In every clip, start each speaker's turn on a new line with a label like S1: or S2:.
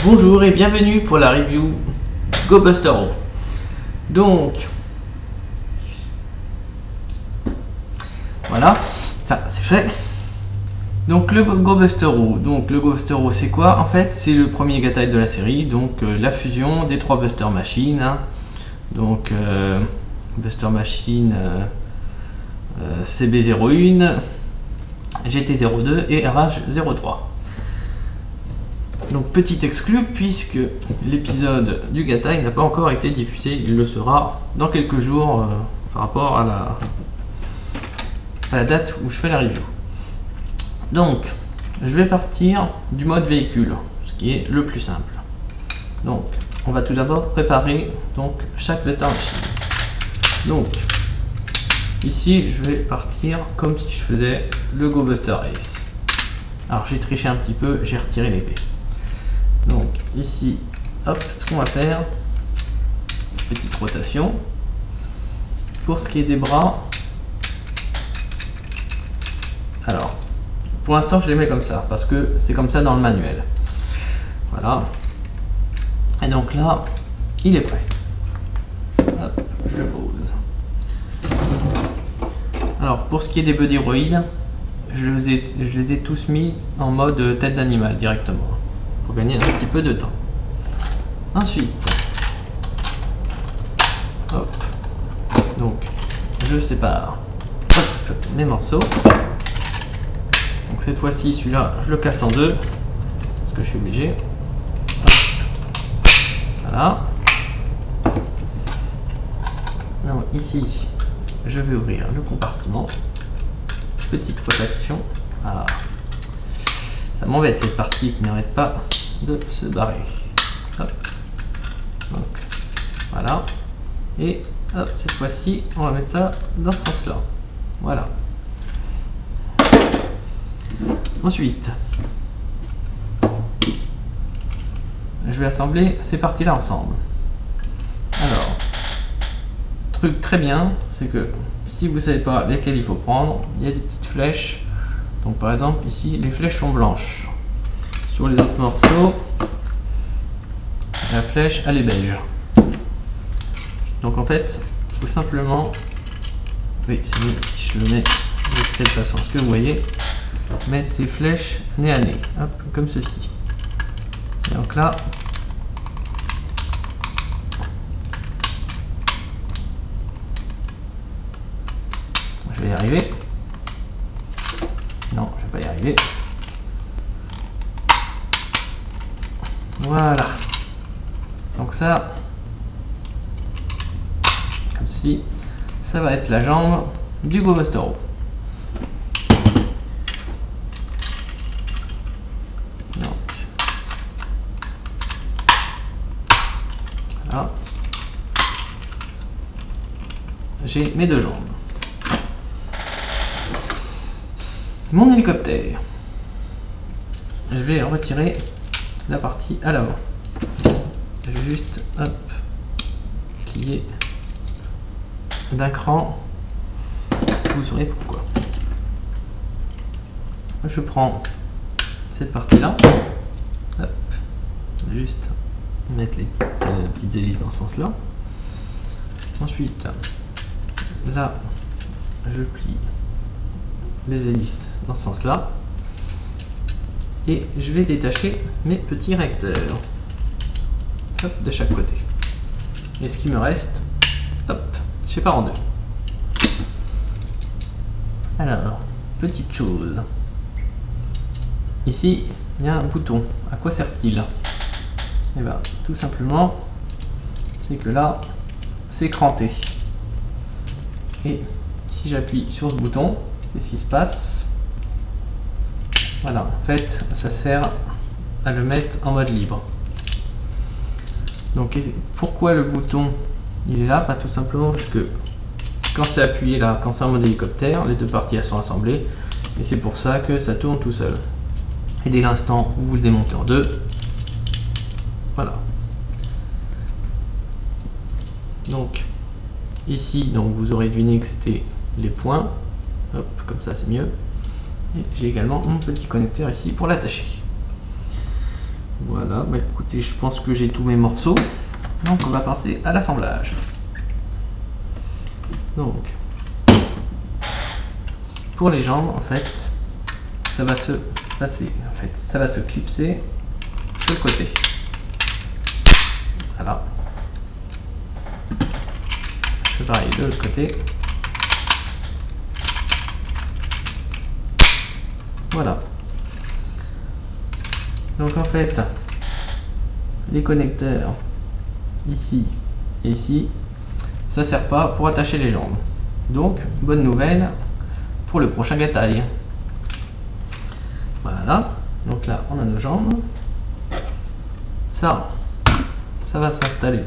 S1: Bonjour et bienvenue pour la review GoBusterO. Donc voilà, ça c'est fait. Donc le GoBusterO, c'est quoi? En fait, c'est le premier Gatai de la série, donc la fusion des trois Buster Machines. Hein. Donc Buster Machine CB01, GT02 et RH03. Donc petit exclu puisque l'épisode du Gatai n'a pas encore été diffusé, il le sera dans quelques jours par rapport à la date où je fais la review. Donc je vais partir du mode véhicule, ce qui est le plus simple. Donc on va tout d'abord préparer donc chaque Buster Machine. Donc ici je vais partir comme si je faisais le GoBuster Race. Alors j'ai triché un petit peu, j'ai retiré l'épée. Donc ici, hop, ce qu'on va faire, petite rotation. Pour ce qui est des bras, alors pour l'instant je les mets comme ça parce que c'est comme ça dans le manuel. Voilà. Et donc là, il est prêt. Hop, je le pose. Alors pour ce qui est des Buddyroids, je les ai tous mis en mode tête d'animal directement. Pour gagner un petit peu de temps. Ensuite, hop, donc je sépare mes morceaux. Donc cette fois-ci, celui-là, je le casse en deux parce que je suis obligé. Hop. Voilà. Donc ici, je vais ouvrir le compartiment. Petite rotation. Ah. Ça m'embête cette partie qui n'arrête pas de se barrer. Hop. Donc voilà. Et hop, cette fois-ci, on va mettre ça dans ce sens-là. Voilà. Ensuite, je vais assembler ces parties-là ensemble. Alors, truc très bien, c'est que si vous ne savez pas lesquelles il faut prendre, il y a des petites flèches. Donc par exemple ici les flèches sont blanches. Sur les autres morceaux, la flèche elle est beige. Donc en fait, il faut simplement, oui c'est mieux si je le mets de telle façon, ce que vous voyez, mettre ces flèches nez à nez, hop, comme ceci. Et donc là, je vais y arriver. Non, je vais pas y arriver. Voilà. Donc ça, comme ceci, ça va être la jambe du GoBusterO. Donc, voilà. J'ai mes deux jambes. Mon hélicoptère, je vais retirer la partie à l'avant. Je vais juste hop, plier d'un cran, vous saurez pourquoi. Je prends cette partie là, hop, juste mettre les petites hélices dans ce sens là. Ensuite là je plie les hélices dans ce sens là et je vais détacher mes petits recteurs, hop, de chaque côté, et ce qui me reste, hop, je sépare en deux. Alors petite chose, ici il y a un bouton. À quoi sert-il? Et bien tout simplement c'est que là c'est cranté, et si j'appuie sur ce bouton, qu'est-ce qui se passe? Voilà, en fait, ça sert à le mettre en mode libre. Donc, pourquoi le bouton il est là? Pas tout simplement parce que quand c'est appuyé là, quand c'est en mode hélicoptère, les deux parties elles sont assemblées, et c'est pour ça que ça tourne tout seul. Et dès l'instant où vous le démontez en deux, voilà. Donc, ici, donc vous aurez deviné que c'était les points. Hop, comme ça c'est mieux. Et j'ai également mon petit connecteur ici pour l'attacher. Voilà, bah écoutez, je pense que j'ai tous mes morceaux. Donc on va passer à l'assemblage. Donc, pour les jambes, en fait, ça va se passer, ça va se clipser sur le côté. Voilà. Je fais pareil de l'autre côté. Voilà. Donc en fait, les connecteurs ici et ici, ça sert pas pour attacher les jambes. Donc, bonne nouvelle pour le prochain gataille. Voilà. Donc là, on a nos jambes. Ça va s'installer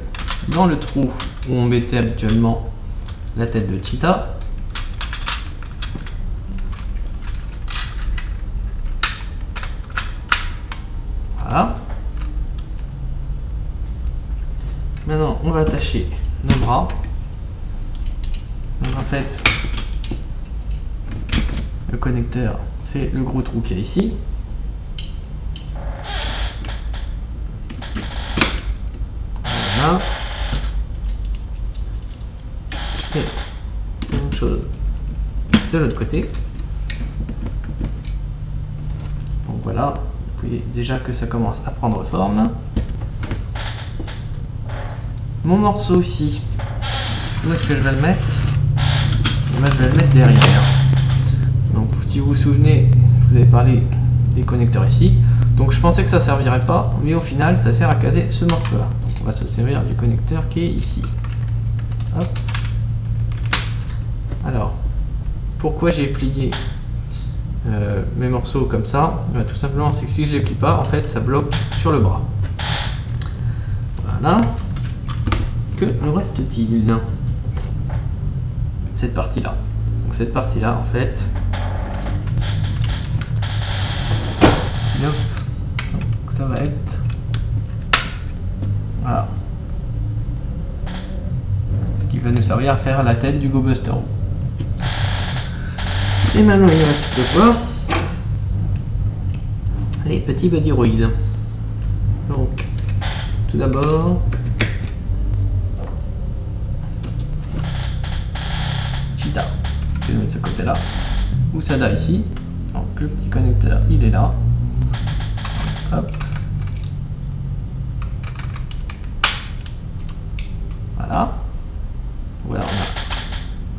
S1: dans le trou où on mettait habituellement la tête de cheetah. Voilà. Maintenant, on va attacher nos bras. Donc en fait, le connecteur, c'est le gros trou qu'il y a ici. Voilà. Et même chose de l'autre côté. Donc voilà, vous voyez déjà que ça commence à prendre forme. Mon morceau ici, où est-ce que je vais le mettre? Et ben, je vais le mettre derrière. Donc si vous vous souvenez, je vous avais parlé des connecteurs ici. Donc je pensais que ça servirait pas, mais au final ça sert à caser ce morceau là. Donc on va se servir du connecteur qui est ici. Hop. Alors, pourquoi j'ai plié mes morceaux comme ça? Tout simplement, c'est que si je les plie pas, en fait ça bloque sur le bras. Voilà. Que nous reste-t-il? Cette partie là. Donc cette partie là, en fait, hop. Donc ça va être, voilà, ce qui va nous servir à faire la tête du Go Buster. Et maintenant il reste quoi? Les petits bodiroïdes. Donc tout d'abord, cheetah, je vais le mettre de ce côté là. Usada ici. Donc le petit connecteur il est là. Hop. Voilà. Voilà,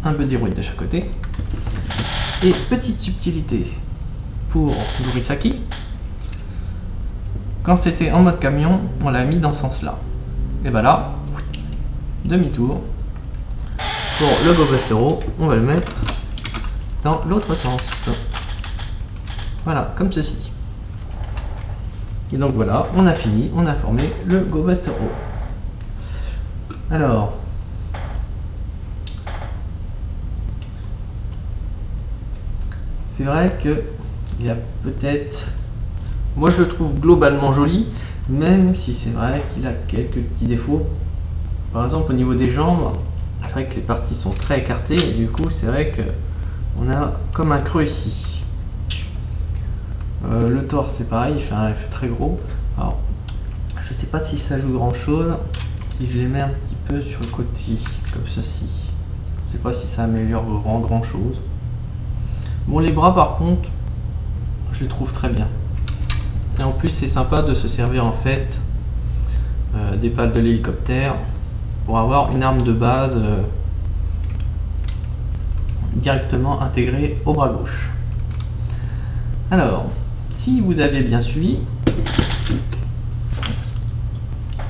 S1: on a un bodiroïde de chaque côté. Et petite subtilité pour Durisaki. Quand c'était en mode camion, on l'a mis dans ce sens là. Et ben là, demi-tour. Pour le Go Bustero, on va le mettre dans l'autre sens. Voilà, comme ceci. Et donc voilà, on a fini, on a formé le Go Bustero. Alors, c'est vrai que il y a peut-être, moi je le trouve globalement joli, même si c'est vrai qu'il a quelques petits défauts. Par exemple au niveau des jambes, c'est vrai que les parties sont très écartées et du coup c'est vrai que on a comme un creux ici. Le torse c'est pareil, il fait très gros. Alors je sais pas si ça joue grand chose si je les mets un petit peu sur le côté comme ceci. Je sais pas si ça améliore grand chose. Bon, les bras par contre je les trouve très bien. Et en plus c'est sympa de se servir en fait des pales de l'hélicoptère pour avoir une arme de base directement intégrée au bras gauche. Alors, si vous avez bien suivi,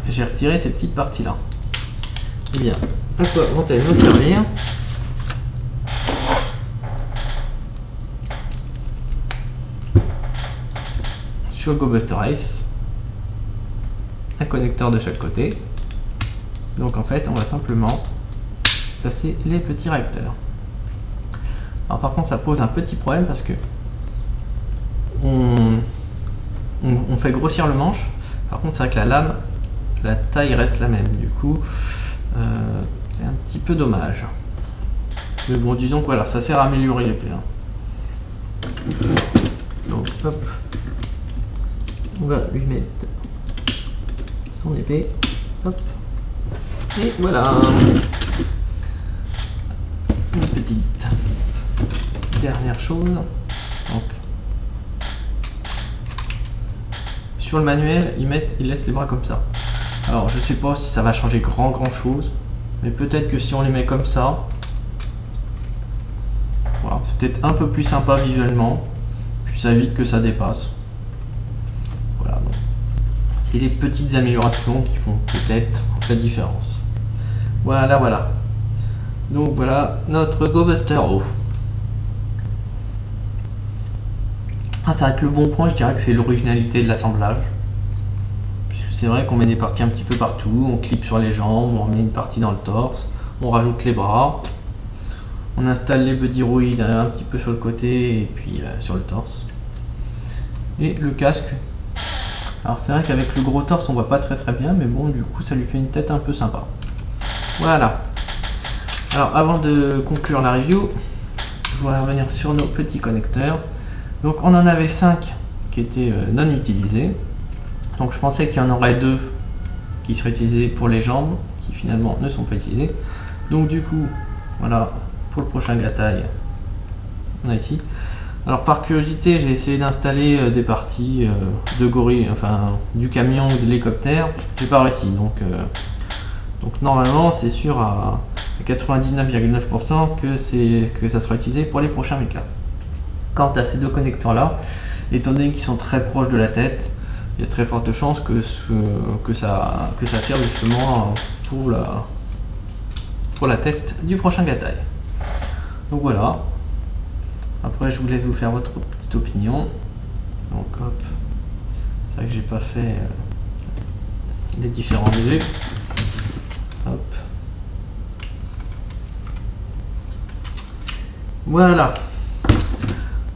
S1: j'ai retiré ces petites parties là. Eh bien, à quoi vont-elles nous servir? Sur le Go Buster Ace, un connecteur de chaque côté. Donc en fait, on va simplement placer les petits réacteurs. Alors par contre, ça pose un petit problème parce que on fait grossir le manche. Par contre, c'est vrai que la lame, la taille reste la même. Du coup, c'est un petit peu dommage. Mais bon, disons que voilà, ça sert à améliorer l'épée. Donc hop, On va lui mettre son épée. Hop. Et voilà. Une petite dernière chose. Donc, sur le manuel, ils laissent les bras comme ça. Alors, je sais pas si ça va changer grand chose, mais peut-être que si on les met comme ça, voilà, c'est peut-être un peu plus sympa visuellement, puis ça évite que ça dépasse. Voilà, donc c'est les petites améliorations qui font peut-être la différence. Voilà. Donc voilà notre Go Buster O. Ah, ça va être le bon point, je dirais que c'est l'originalité de l'assemblage. Puisque c'est vrai qu'on met des parties un petit peu partout, on clip sur les jambes, on met une partie dans le torse, on rajoute les bras, on installe les buddyroïdes un petit peu sur le côté et puis sur le torse. Et le casque. Alors c'est vrai qu'avec le gros torse on voit pas très bien, mais bon, du coup ça lui fait une tête un peu sympa. Voilà. Alors avant de conclure la review, je vais revenir sur nos petits connecteurs. Donc on en avait 5 qui étaient non utilisés. Donc je pensais qu'il y en aurait 2 qui seraient utilisés pour les jambes, qui finalement ne sont pas utilisés. Donc du coup, voilà, pour le prochain Gatai, on a ici. Alors par curiosité, j'ai essayé d'installer des parties de gorille, enfin du camion ou de l'hélicoptère. J'ai pas réussi, donc normalement c'est sûr à 99,9% que ça sera utilisé pour les prochains mechas. Quant à ces deux connecteurs là, étant donné qu'ils sont très proches de la tête, il y a très forte chance que ça serve justement pour la tête du prochain Gatai. Donc voilà. Après je vous laisse vous faire votre petite opinion. Donc hop, c'est vrai que j'ai pas fait les différents vues. Hop. Voilà.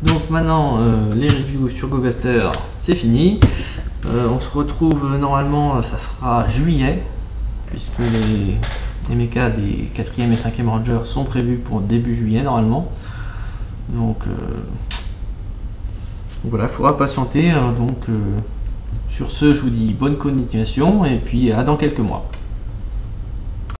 S1: Donc maintenant les reviews sur Go Buster c'est fini. On se retrouve normalement, ça sera juillet, puisque les mechas des 4e et 5e Rangers sont prévus pour début juillet normalement. Donc voilà, il faudra patienter. Donc sur ce, je vous dis bonne continuation et puis à dans quelques mois.